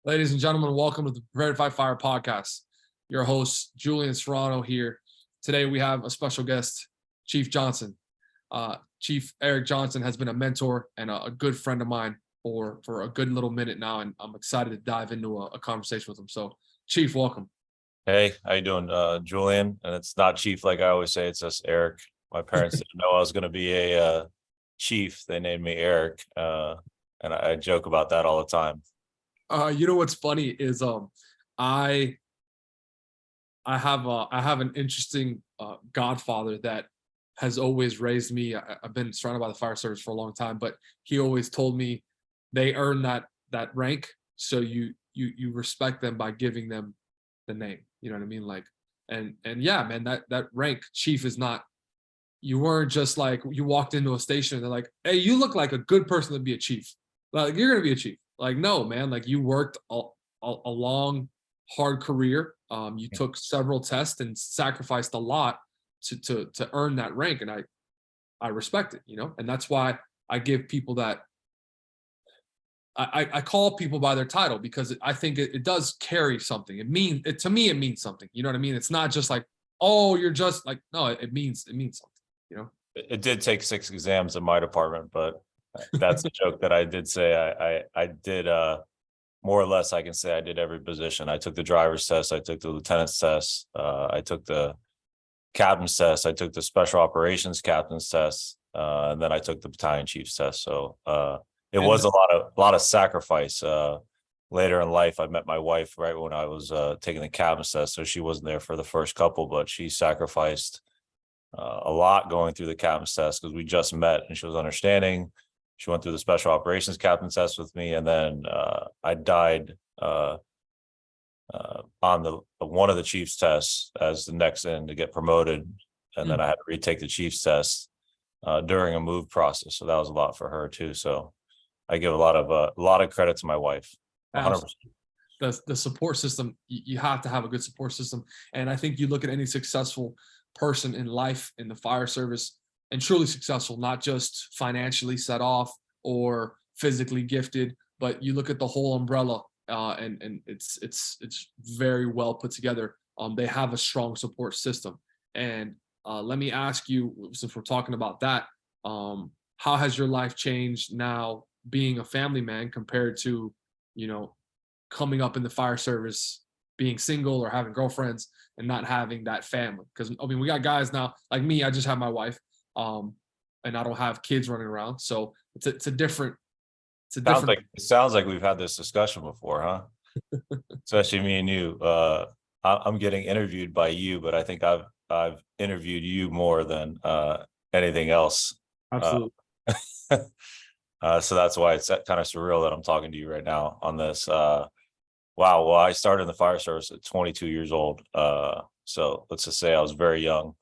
Ladies and gentlemen, welcome to the Prepare to Fight Fire podcast. Your host, Julian Serrano here. Today we have a special guest, Chief Johnson. Chief Eric Johnson has been a mentor and a good friend of mine for a good little minute now, and I'm excited to dive into a conversation with him. So, Chief, welcome. Hey, how you doing, Julian? And it's not Chief like I always say, it's just Eric. My parents didn't know I was going to be a chief. They named me Eric, and I joke about that all the time. You know what's funny is I I have an interesting godfather that has always raised me. I've been surrounded by the fire service for a long time, but he always told me they earn that rank, so you respect them by giving them the name. You know what I mean? Like, and yeah, man, that rank chief is not. You weren't just like you walked into a station and they're like, hey, you look like a good person to be a chief. Like you're gonna be a chief. Like no, man. Like you worked a long, hard career. You took several tests and sacrificed a lot to earn that rank, and I respect it. And that's why I give people that. I call people by their title because I think it does carry something. To me it means something. You know what I mean? It's not just like, oh, you're just like, no, it means something. It did take 6 exams in my department, but that's a joke that I did say. I did more or less. I can say I did every position. I took the driver's test. I took the lieutenant's test. I took the captain's test. I took the special operations captain's test, and then I took the battalion chief's test. So it And was a lot of sacrifice. Later in life, I met my wife right when I was taking the captain's test, so she wasn't there for the first couple, but she sacrificed a lot going through the captain's test because we just met and she was understanding. She went through the special operations captain's test with me, and then I died on the one of the chief's tests as the next in to get promoted, and then I had to retake the chief's test during a move process. So that was a lot for her too. So I give a lot of credit to my wife. 100%. the support system, you have to have a good support system. And I think you look at any successful person in life in the fire service, and truly successful, not just financially set off or physically gifted, but you look at the whole umbrella, and it's very well put together. They have a strong support system. And let me ask you, since we're talking about that, how has your life changed now being a family man compared to, you know, coming up in the fire service, being single or having girlfriends and not having that family? Because I mean, we got guys now like me. I just have my wife, and I don't have kids running around, so it's a different. It's a different. It sounds like we've had this discussion before, huh? Especially me and you. I'm getting interviewed by you, but I think I've interviewed you more than anything else. Absolutely. So that's why it's kind of surreal that I'm talking to you right now on this. Wow. Well, I started in the fire service at 22 years old. So let's just say I was very young.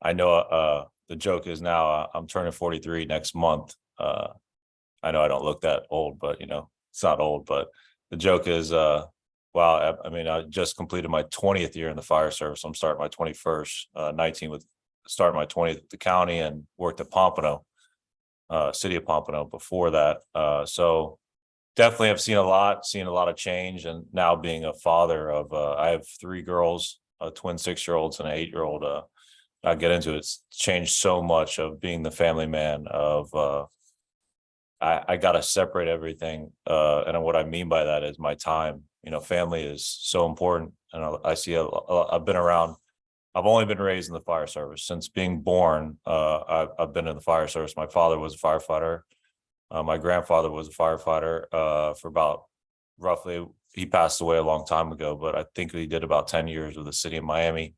I know the joke is now I'm turning 43 next month. I know I don't look that old, but it's not old. But the joke is, wow. I mean, I just completed my 20th year in the fire service. I'm starting my 21st, 19 with starting my 20th at the county, and worked at Pompano, city of Pompano before that. So definitely I've seen a lot of change. And now being a father of, I have 3 girls, twin 6-year-olds and an 8-year-old. I'll get into it. It's changed so much of being the family man of, I got to separate everything. And what I mean by that is my time. Family is so important. And I see, I've been around, I've only been raised in the fire service since being born. I've been in the fire service. My father was a firefighter. My grandfather was a firefighter for about roughly, he passed away a long time ago, but I think he did about 10 years with the city of Miami.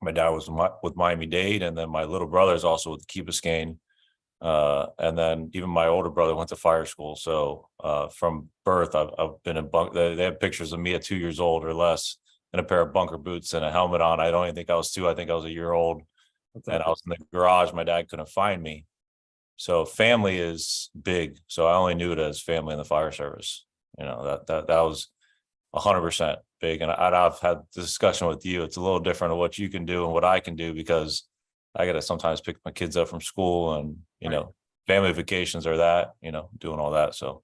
My dad was with Miami-Dade, and then my little brother is also with Key Biscayne. And then even my older brother went to fire school. So from birth, I've been in they have pictures of me at 2 years old or less in a pair of bunker boots and a helmet on. I don't even think I was 2. I think I was a year old. And I was in the garage. My dad couldn't find me. So family is big. So I only knew it as family in the fire service. That was 100% big. And I've had the discussion with you. It's a little different of what you can do and what I can do, because I got to sometimes pick my kids up from school, and, family vacations are that, doing all that. So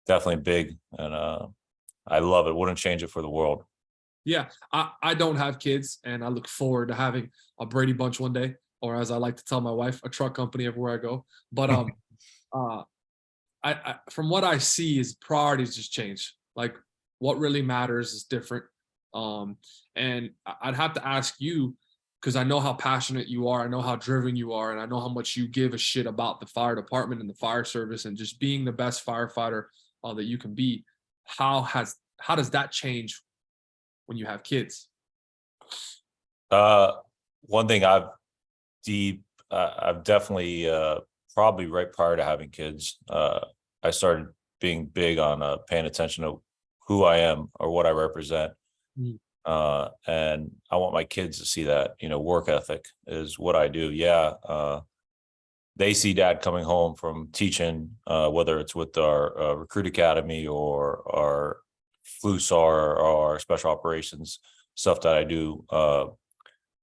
definitely big, and I love it. Wouldn't change it for the world. Yeah, I don't have kids, and I look forward to having a Brady Bunch one day, or as I like to tell my wife, a truck company everywhere I go. But uh, I from what I see is priorities just change. Like what really matters is different. Um, and I'd have to ask you because I know how passionate you are, I know how driven you are, and I know how much you give a shit about the fire department and the fire service and just being the best firefighter that you can be. How does that change when you have kids? Uh, One thing I've definitely probably right prior to having kids, I started being big on paying attention to who I am or what I represent. Mm. And I want my kids to see that, work ethic is what I do. Yeah. They see dad coming home from teaching, whether it's with our recruit academy or our FLUSAR or our special operations stuff that I do.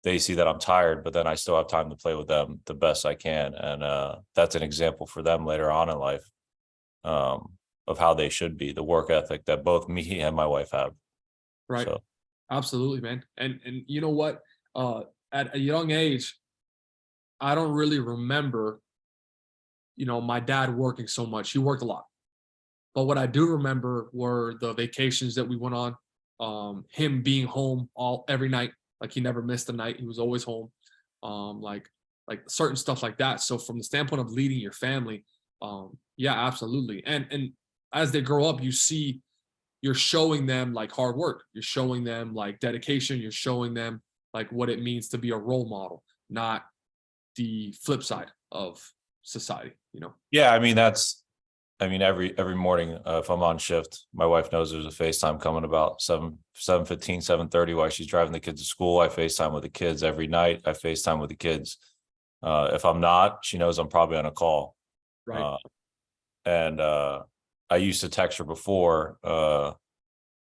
They see that I'm tired, but then I still have time to play with them the best I can. And that's an example for them later on in life, of how they should be, the work ethic that both me and my wife have. Right. So Absolutely, man. And you know what? At a young age, I don't really remember, my dad working so much. He worked a lot. But what I do remember were the vacations that we went on, him being home every night, like he never missed a night. He was always home. Like certain stuff like that. So from the standpoint of leading your family, yeah, absolutely. And as they grow up, you're showing them like hard work. You're showing them like dedication. You're showing them like what it means to be a role model, not the flip side of society. yeah, every morning, if I'm on shift, my wife knows there's a FaceTime coming about 7:15, 7:30 while she's driving the kids to school. I FaceTime with the kids every night. I FaceTime with the kids. If I'm not, she knows I'm probably on a call. Right. And I used to text her before,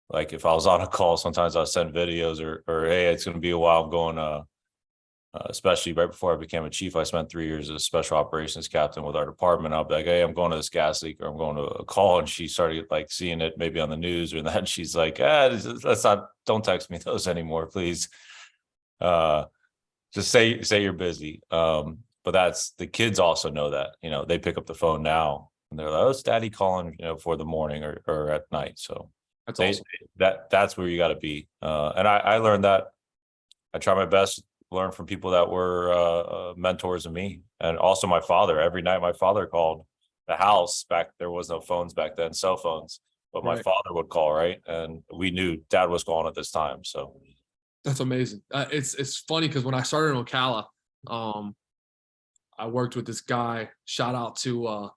like if I was on a call, sometimes I'll send videos or hey, it's going to be a while. I'm going, especially right before I became a chief, I spent 3 years as a special operations captain with our department. I'll be like, hey, I'm going to this gas leak or I'm going to a call. And she started like seeing it maybe on the news or that. And she's like, don't text me those anymore, please. Just say you're busy. But that's, the kids also know that, they pick up the phone now and they're like, oh, it's daddy calling, for the morning or at night. So That's awesome. that's where you got to be. And I learned that. I try my best to learn from people that were mentors of me, and also my father. Every night my father called the house. Back there was no phones back then, cell phones, but my Right. father would call, right, and we knew dad was calling at this time. So That's amazing. It's funny because when I started in Ocala, I worked with this guy. Shout out to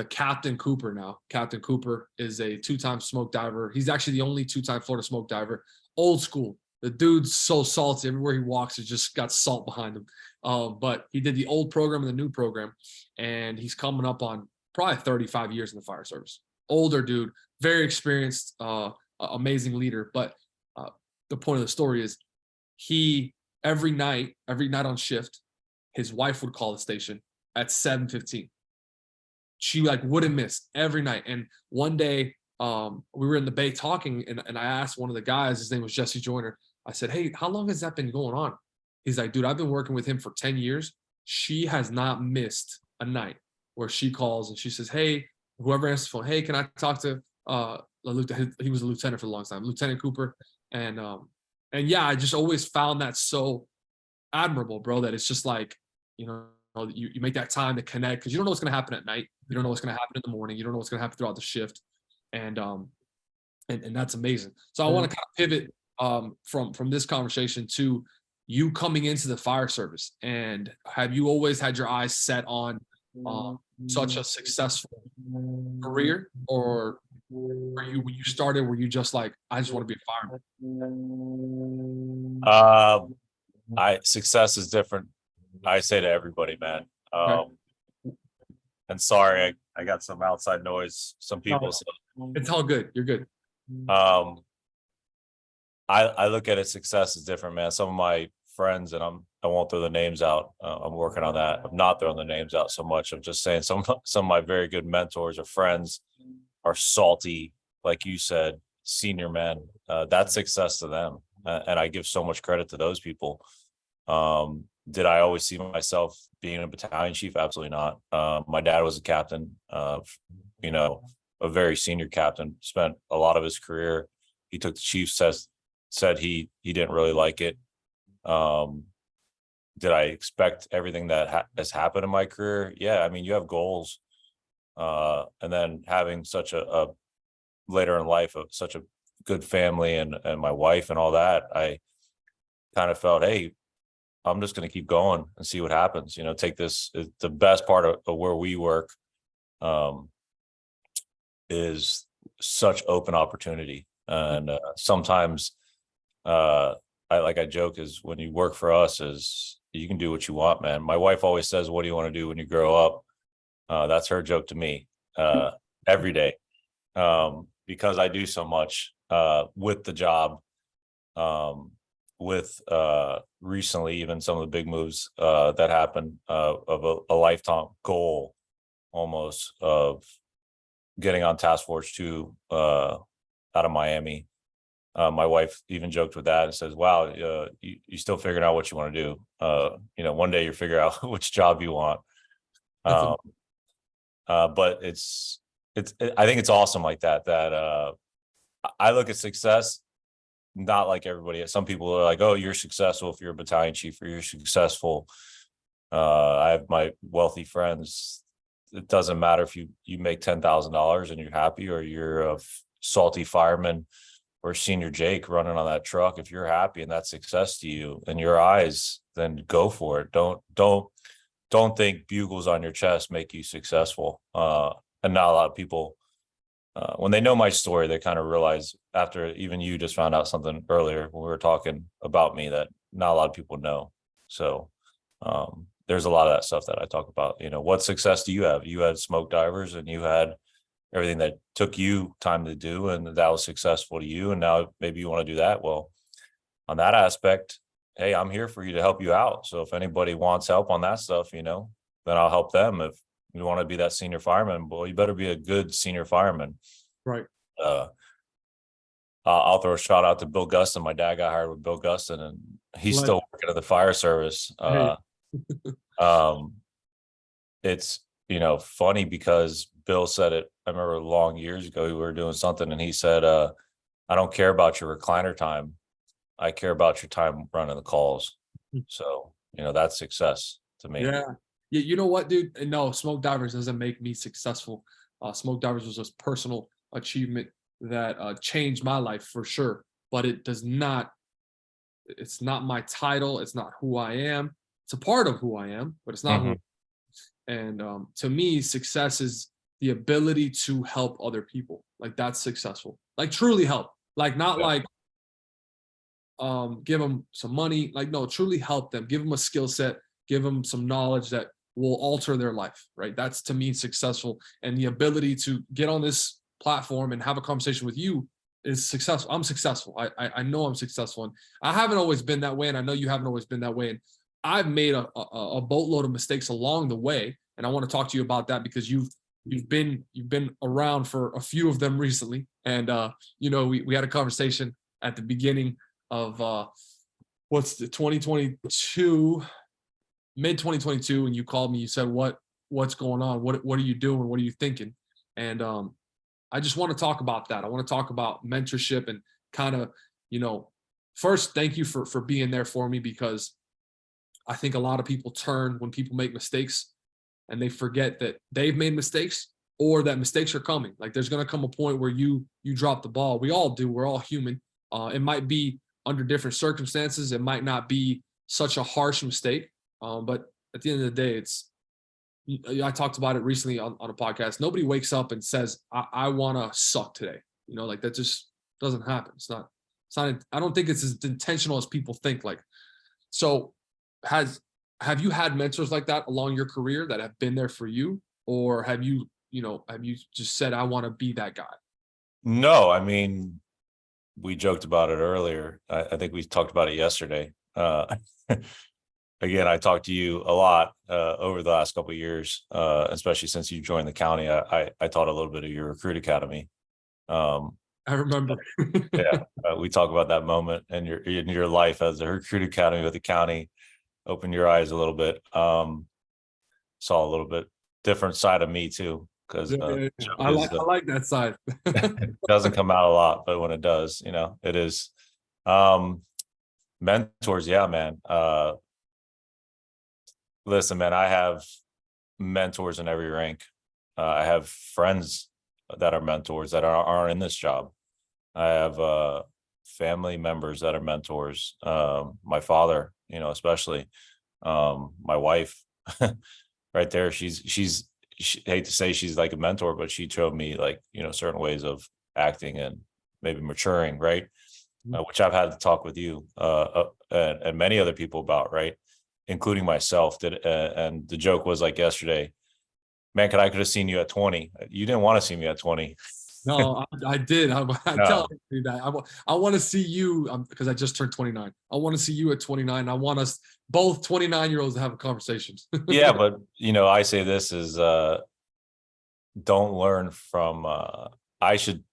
Captain Cooper now. Captain Cooper is a two-time smoke diver. He's actually the only two-time Florida smoke diver. Old school. The dude's so salty. Everywhere he walks, it just got salt behind him. But he did the old program and the new program, and he's coming up on probably 35 years in the fire service. Older dude, very experienced, amazing leader. But the point of the story is he every night on shift, his wife would call the station at 7:15. She like wouldn't miss every night. And one day we were in the bay talking and I asked one of the guys, his name was Jesse Joyner. I said, hey, how long has that been going on? He's like, dude, I've been working with him for 10 years. She has not missed a night where she calls and she says, hey, whoever answers the phone, hey, can I talk to he was a lieutenant for a long time, Lieutenant Cooper. And yeah, I just always found that so admirable, bro, that it's just like, you make that time to connect because you don't know what's going to happen at night. You don't know what's going to happen in the morning. You don't know what's going to happen throughout the shift. And that's amazing. So I want to kind of pivot from this conversation to you coming into the fire service. And have you always had your eyes set on such a successful career, or when you started, were you just like, I just want to be a fireman? success is different. I say to everybody, man. Okay. And sorry, I got some outside noise. Some people. So, It's all good. You're good. I look at it, success is different, man. Some of my friends, and I won't throw the names out. I'm working on that. I'm not throwing the names out so much. I'm just saying some of my very good mentors or friends. are salty, like you said, senior men, that's success to them. And I give so much credit to those people. Did I always see myself being a battalion chief? Absolutely not. My dad was a captain, a very senior captain, spent a lot of his career. He took the chief's test, said he didn't really like it. Did I expect everything that has happened in my career? Yeah. I mean, you have goals. And then having such a later in life of such a good family and my wife and all that, I kind of felt, hey, I'm just going to keep going and see what happens. Take this. The best part of where we work is such open opportunity. And sometimes I joke is when you work for us is you can do what you want, man. My wife always says, what do you want to do when you grow up? That's her joke to me every day, because I do so much with the job, with recently even some of the big moves that happened of a lifetime goal almost of getting on Task Force 2 out of Miami. My wife even joked with that and says, wow, you still figuring out what you want to do. One day you figure out which job you want. But I think it's awesome like that I look at success not like everybody. Some people are like, oh, you're successful if you're a battalion chief, or you're successful. I have my wealthy friends. It doesn't matter if you make $10,000 and you're happy, or you're a salty fireman or senior Jake running on that truck. If you're happy and that's success to you in your eyes, then go for it. Don't think bugles on your chest make you successful. And not a lot of people, when they know my story, they kind of realize, after even you just found out something earlier when we were talking about me, that not a lot of people know. So there's a lot of that stuff that I talk about. What success do you have? You had smoke divers and you had everything that took you time to do, and that was successful to you. And now maybe you want to do that. Well, on that aspect, hey, I'm here for you to help you out. So if anybody wants help on that stuff, then I'll help them. If you want to be that senior fireman, boy, you better be a good senior fireman. Right. I'll throw a shout out to Bill Gustin. My dad got hired with Bill Gustin, and he's still working at the fire service. It's, funny because Bill said it, I remember long years ago, we were doing something and he said, I don't care about your recliner time. I care about your time running the calls. So, that's success to me. Yeah. You know what, dude? No, smoke divers doesn't make me successful. Smoke divers was a personal achievement that changed my life for sure, but it's not my title. It's not who I am. It's a part of who I am, but it's not who. And to me, success is the ability to help other people. Like, that's successful. Like, truly help. Like, not like give them some money. Like, no, truly help them. Give them a skill set. Give them some knowledge that will alter their life. Right. That's, to me, successful. And the ability to get on this platform and have a conversation with you is successful. I'm successful. I know I'm successful, and I haven't always been that way. And I know you haven't always been that way. And I've made a boatload of mistakes along the way, and I want to talk to you about that, because you've been around for a few of them recently. And we had a conversation at the beginning of what's the 2022, mid 2022, and you called me. You said, what's going on? What are you doing? What are you thinking? And I just want to talk about that. I want to talk about mentorship and kind of, first, thank you for being there for me, because I think a lot of people turn when people make mistakes and they forget that they've made mistakes, or that mistakes are coming. Like, there's going to come a point where you drop the ball. We all do. We're all human. It might be under different circumstances. It might not be such a harsh mistake. But at the end of the day, I talked about it recently on a podcast. Nobody wakes up and says, I want to suck today. Like, that just doesn't happen. It's not, I don't think it's as intentional as people think. Like, so have you had mentors like that along your career that have been there for you? Or have you just said, I want to be that guy? No, I mean, we joked about it earlier. I think we talked about it yesterday. again, I talked to you a lot over the last couple of years, especially since you joined the county. I taught a little bit of your recruit academy. I remember. Yeah, we talk about that moment in your life as a recruit academy with the county. Opened your eyes a little bit. Saw a little bit different side of me too, because Yeah. I like that side. it doesn't come out a lot, but when it does, it is. Mentors, yeah, man. Listen, man, I have mentors in every rank. I have friends that are mentors that aren't in this job. I have family members that are mentors. My father, especially my wife, right there. She hate to say she's like a mentor, but she showed me like certain ways of acting and maybe maturing, right? Which I've had to talk with you and many other people about, right, including myself. And the joke was like yesterday, man, I could have seen you at 20. You didn't want to see me at 20. No, I did. I No. tell you that. I want to see you because I just turned 29. I want to see you at 29. I want us both 29-year-olds to have a conversation. Yeah, but I say this is don't learn from I should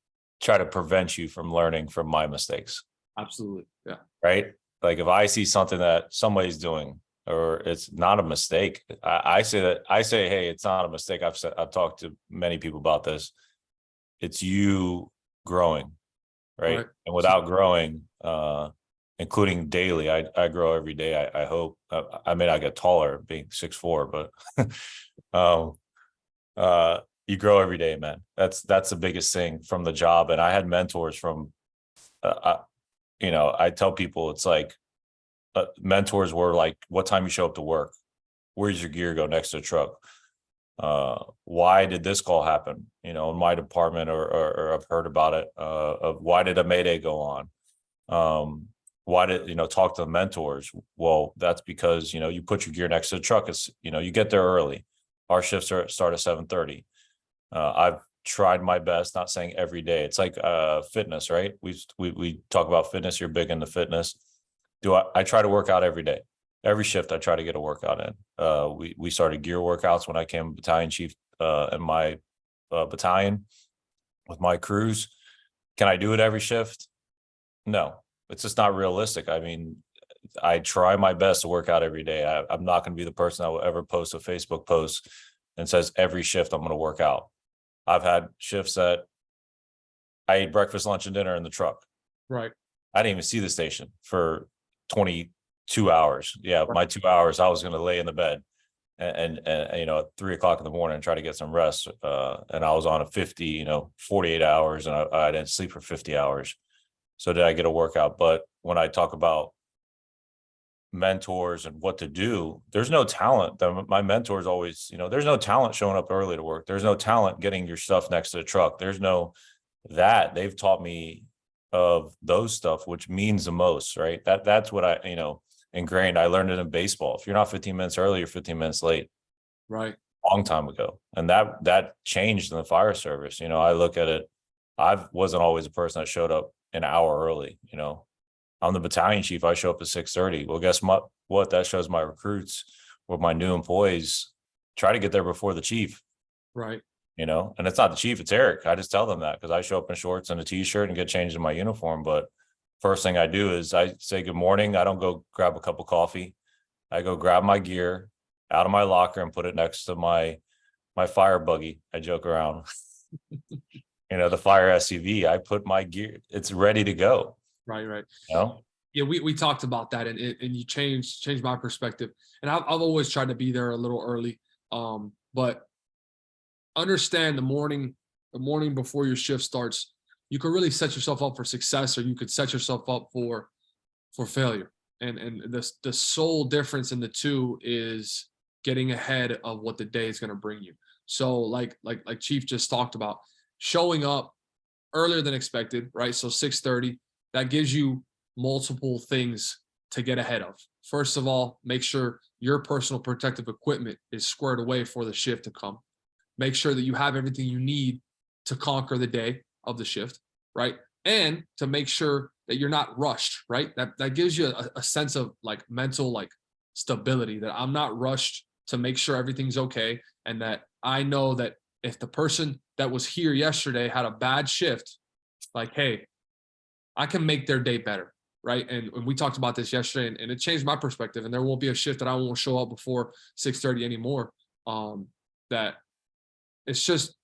try to prevent you from learning from my mistakes. Absolutely. Yeah. Right. Like if I see something that somebody's doing or it's not a mistake, I say, hey, it's not a mistake. I've talked to many people about this. It's you growing, right? And without growing, including daily, I grow every day. I hope I may not get taller being 6'4", but you grow every day, man. That's the biggest thing from the job. And I had mentors from, I tell people it's like mentors were like, what time you show up to work? Where's your gear go next to the truck? Why did this call happen? In my department, or I've heard about it. Of why did a mayday go on? Why did talk to the mentors? Well, that's because you put your gear next to the truck. It's you get there early. Our shifts start at 7:30. I've tried my best, not saying every day. It's like fitness, right? We talk about fitness. You're big into fitness. I try to work out every day. Every shift I try to get a workout in. We started gear workouts when I came Battalion Chief in my battalion with my crews. Can I do it every shift? No, it's just not realistic. I mean, I try my best to work out every day. I'm not going to be the person that will ever post a Facebook post and says every shift I'm going to work out. I've had shifts that I ate breakfast, lunch, and dinner in the truck. Right. I didn't even see the station for 22 hours. Yeah, my 2 hours, I was going to lay in the bed and at 3:00 in the morning and try to get some rest. And I was on a 48 hours, and I didn't sleep for 50 hours. So did I get a workout? But when I talk about mentors and what to do, there's no talent. My mentors always, there's no talent showing up early to work. There's no talent getting your stuff next to the truck. There's no that. They've taught me of those stuff, which means the most, right? That's what I, ingrained. I learned it in baseball. If you're not 15 minutes early, you're 15 minutes late. Right. Long time ago. And that changed in the fire service. I look at it. I wasn't always a person that showed up an hour early. I'm the battalion chief. I show up at 6:30. Well, guess what? That shows my recruits or my new employees try to get there before the chief. Right. And it's not the chief, it's Eric. I just tell them that because I show up in shorts and a t-shirt and get changed in my uniform. But first thing I do is I say good morning. I don't go grab a cup of coffee. I go grab my gear out of my locker and put it next to my fire buggy. I joke around. The fire SUV. I put my gear, it's ready to go. Right. Yeah, we talked about that, and you changed my perspective. And I've always tried to be there a little early. But understand the morning before your shift starts, you can really set yourself up for success, or you could set yourself up for failure. And the sole difference in the two is getting ahead of what the day is going to bring you. So like Chief just talked about, showing up earlier than expected, right? So 6:30, that gives you multiple things to get ahead of. First of all, make sure your personal protective equipment is squared away for the shift to come. Make sure that you have everything you need to conquer the day of the shift, right? And to make sure that you're not rushed, right? That gives you a sense of like mental, like stability, that I'm not rushed to make sure everything's okay. And that I know that if the person that was here yesterday had a bad shift, like, hey, I can make their day better. Right. And we talked about this yesterday, and it changed my perspective. And there won't be a shift that I won't show up before 6:30 anymore. That it's just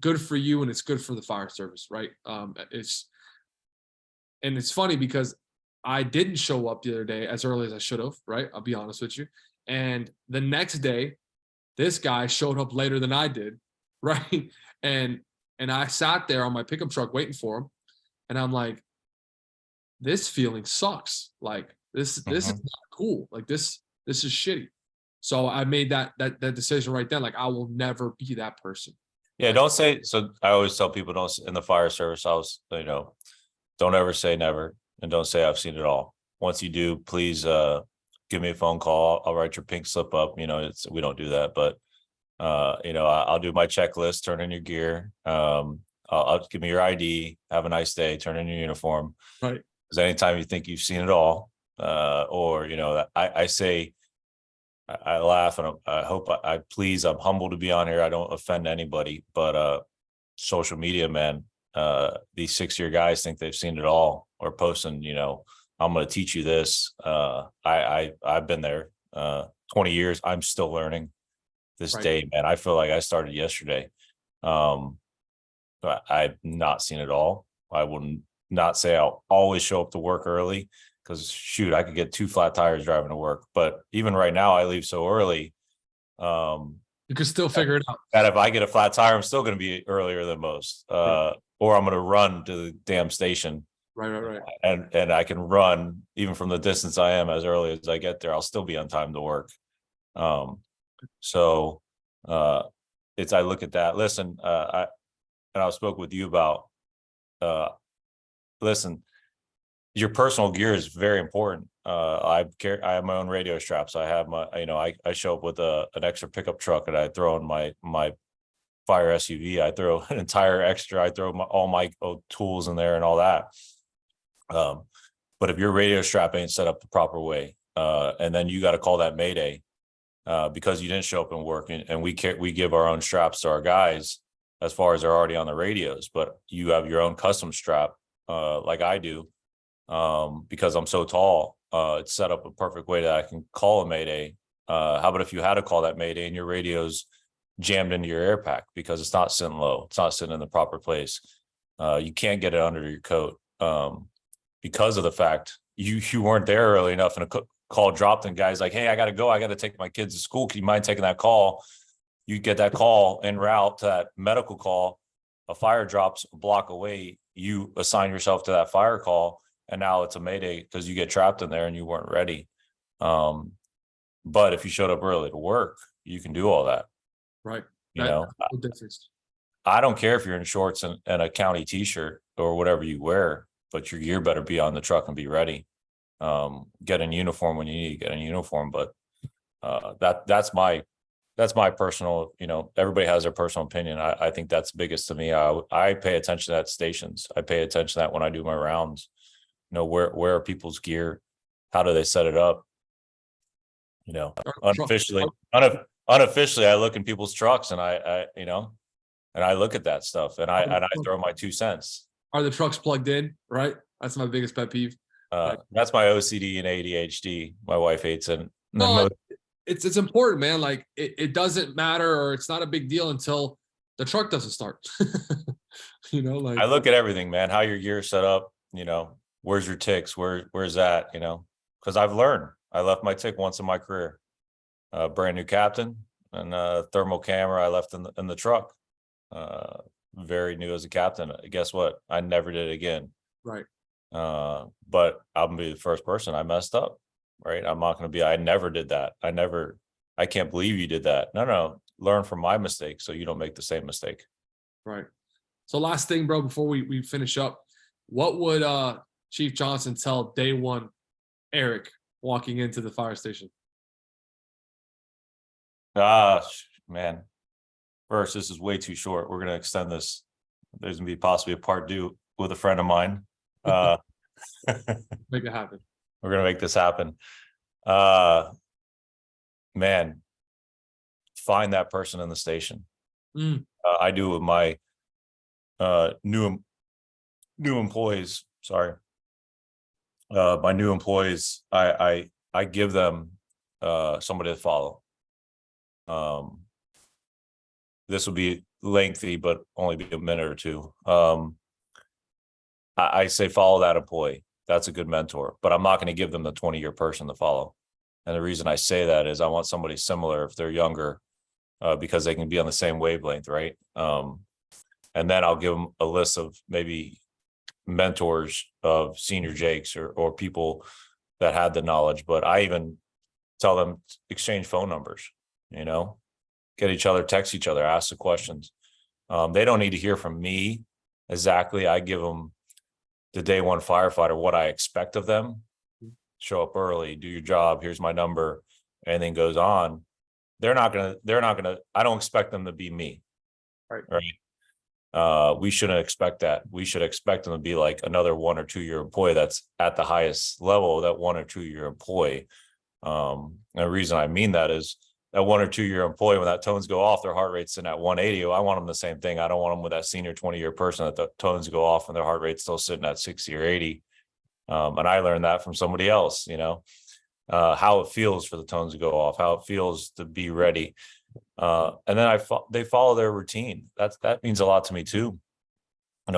good for you and it's good for the fire service. Right. It's funny because I didn't show up the other day as early as I should have. Right. I'll be honest with you. And the next day, this guy showed up later than I did. Right. And I sat there on my pickup truck waiting for him. And I'm like, this feeling sucks. Like this is not cool. Like this is shitty. So I made that decision right then. Like I will never be that person. Yeah, don't say so. I always tell people, don't in the fire service, don't ever say never, and don't say I've seen it all. Once you do, please give me a phone call. I'll write your pink slip up. We don't do that, but I'll do my checklist, turn in your gear. I'll give me your ID, have a nice day, turn in your uniform. Right. Because anytime you think you've seen it all, I say, I laugh and I'm humble to be on here. I don't offend anybody, but social media, man, these 6-year guys think they've seen it all, or posting, I'm going to teach you this. I've been there 20 years. I'm still learning this day, man. I feel like I started yesterday. But I've not seen it all. I wouldn't not say I'll always show up to work early, because shoot, I could get 2 flat tires driving to work. But even right now, I leave so early. You can still figure it out. That if I get a flat tire, I'm still going to be earlier than most, or I'm going to run to the damn station. Right. And I can run even from the distance I am as early as I get there. I'll still be on time to work. I look at that. Listen, I spoke with you about, listen, your personal gear is very important. I have my own radio straps. I have I show up with an extra pickup truck, and I throw in my fire SUV. I throw an entire extra. I throw all my tools in there and all that. But if your radio strap ain't set up the proper way, and then you got to call that Mayday because you didn't show up and work, and we give our own straps to our guys as far as they're already on the radios, but you have your own custom strap, like I do, because I'm so tall. It's set up a perfect way that I can call a Mayday. How about if you had to call that Mayday and your radio's jammed into your air pack because it's not sitting low, it's not sitting in the proper place. You can't get it under your coat because of the fact you weren't there early enough, and a call dropped, and guys like, hey, I got to go. I got to take my kids to school. Can you mind taking that call? You get that call en route to that medical call. A fire drops a block away. You assign yourself to that fire call, and now it's a Mayday because you get trapped in there and you weren't ready. But if you showed up early to work, you can do all that. Right. I don't care if you're in shorts and a county t-shirt or whatever you wear, but your gear better be on the truck and be ready. Get in uniform when you need to get in uniform. But that's my personal, everybody has their personal opinion. I think that's biggest to me. I pay attention to that stations. I pay attention to that when I do my rounds. Where are people's gear? How do they set it up? Unofficially, I look in people's trucks, and I look at that stuff, and I throw my 2 cents. Are the trucks plugged in? Right. That's my biggest pet peeve. That's my OCD and ADHD. My wife hates it. No, it's important, man. Like it doesn't matter, or it's not a big deal until the truck doesn't start. I look at everything, man. How your gear set up. Where's your ticks? Where's that? Because I've learned. I left my tick once in my career. Brand new captain and thermal camera I left in the truck. Very new as a captain. Guess what? I never did it again. Right. But I'm gonna be the first person. I messed up. Right. I'm not going to be, I never did that. I can't believe you did that. No, learn from my mistake so you don't make the same mistake. Right. So last thing, bro, before we finish up, what would Chief Johnson tell day one Eric walking into the fire station? Man. First, this is way too short. We're going to extend this. There's going to be possibly a part 2 with a friend of mine. Make it happen. We're going to make this happen. man, find that person in the station. Mm. I do with my new employees. Sorry, my new employees. I give them somebody to follow. This will be lengthy, but only be a minute or two. I say follow that employee. That's a good mentor, but I'm not going to give them the 20-year person to follow. And the reason I say that is I want somebody similar if they're younger, because they can be on the same wavelength, right? And then I'll give them a list of maybe mentors of senior Jakes or people that had the knowledge. But I even tell them exchange phone numbers, get each other, text each other, ask the questions. They don't need to hear from me exactly. I give them the day one firefighter what I expect of them. Show up early, do your job. Here's my number. Anything goes on, they're not gonna. I don't expect them to be me. Right. We shouldn't expect that. We should expect them to be like another 1 or 2 year employee that's at the highest level of that 1 or 2 year employee. And the reason I mean that is that 1 or 2 year employee, when that tones go off, their heart rate's in at 180. I want them the same thing. I don't want them with that senior 20-year person that the tones go off and their heart rate's still sitting at 60 or 80. And I learned that from somebody else, how it feels for the tones to go off, how it feels to be ready. And then they follow their routine. That means a lot to me too.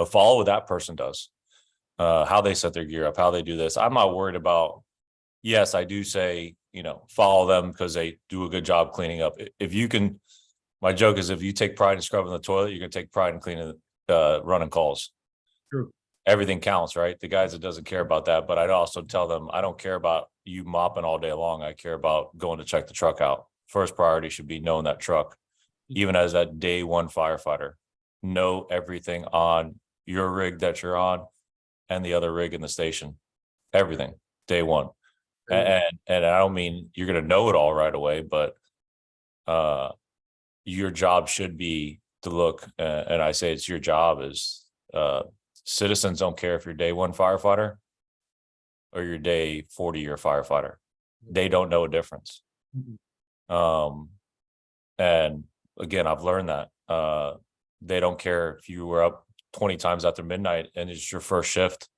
Follow what that person does, how they set their gear up, how they do this. I'm not worried about, yes, I do say, follow them because they do a good job cleaning up. If you can, my joke is if you take pride in scrubbing the toilet, you can take pride in cleaning, running calls. True. Everything counts, right? The guys that doesn't care about that, but I'd also tell them, I don't care about you mopping all day long. I care about going to check the truck out. First priority should be knowing that truck. Even as that day one firefighter, know everything on your rig that you're on and the other rig in the station, everything, day one. And I don't mean you're going to know it all right away, but your job should be to look, and I say it's your job is, citizens don't care if you're day one firefighter or your day 40-year firefighter. They don't know a difference. And again, I've learned that they don't care if you were up 20 times after midnight and it's your first shift.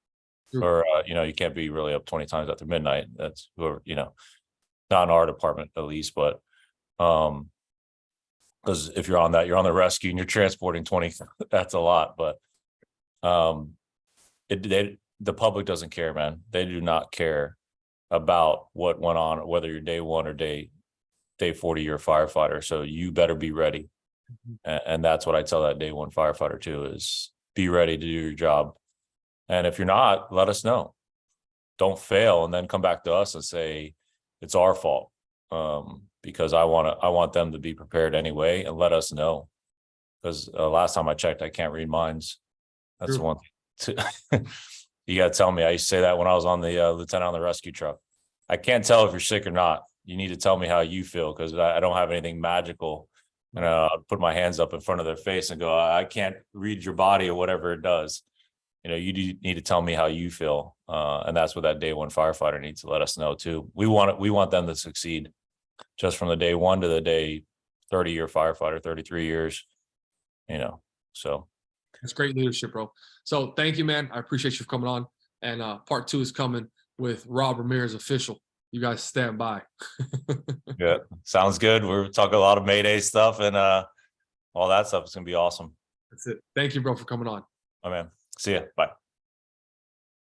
Or, you can't be really up 20 times after midnight. That's, not in our department at least, but because if you're on that, you're on the rescue and you're transporting 20, that's a lot. But the public doesn't care, man. They do not care about what went on, whether you're day one or day 40-year firefighter. So you better be ready. And that's what I tell that day one firefighter too, is be ready to do your job. And if you're not, let us know. Don't fail and then come back to us and say it's our fault. Because I want them to be prepared anyway, and let us know. Because last time I checked, I can't read minds. That's the one thing. You got to tell me. I used to say that when I was on the lieutenant on the rescue truck. I can't tell if you're sick or not. You need to tell me how you feel, because I don't have anything magical. And I'll put my hands up in front of their face and go, I can't read your body or whatever it does. You need to tell me how you feel. And that's what that day one firefighter needs to let us know too. We want them to succeed, just from the day one to the day 30-year firefighter, 33 years, so. It's great leadership, bro. So thank you, man. I appreciate you for coming on. And part 2 is coming with Rob Ramirez official. You guys stand by. Yeah, sounds good. We're talking a lot of Mayday stuff and all that stuff. It's going to be awesome. That's it. Thank you, bro, for coming on. Oh, man. See ya. Bye.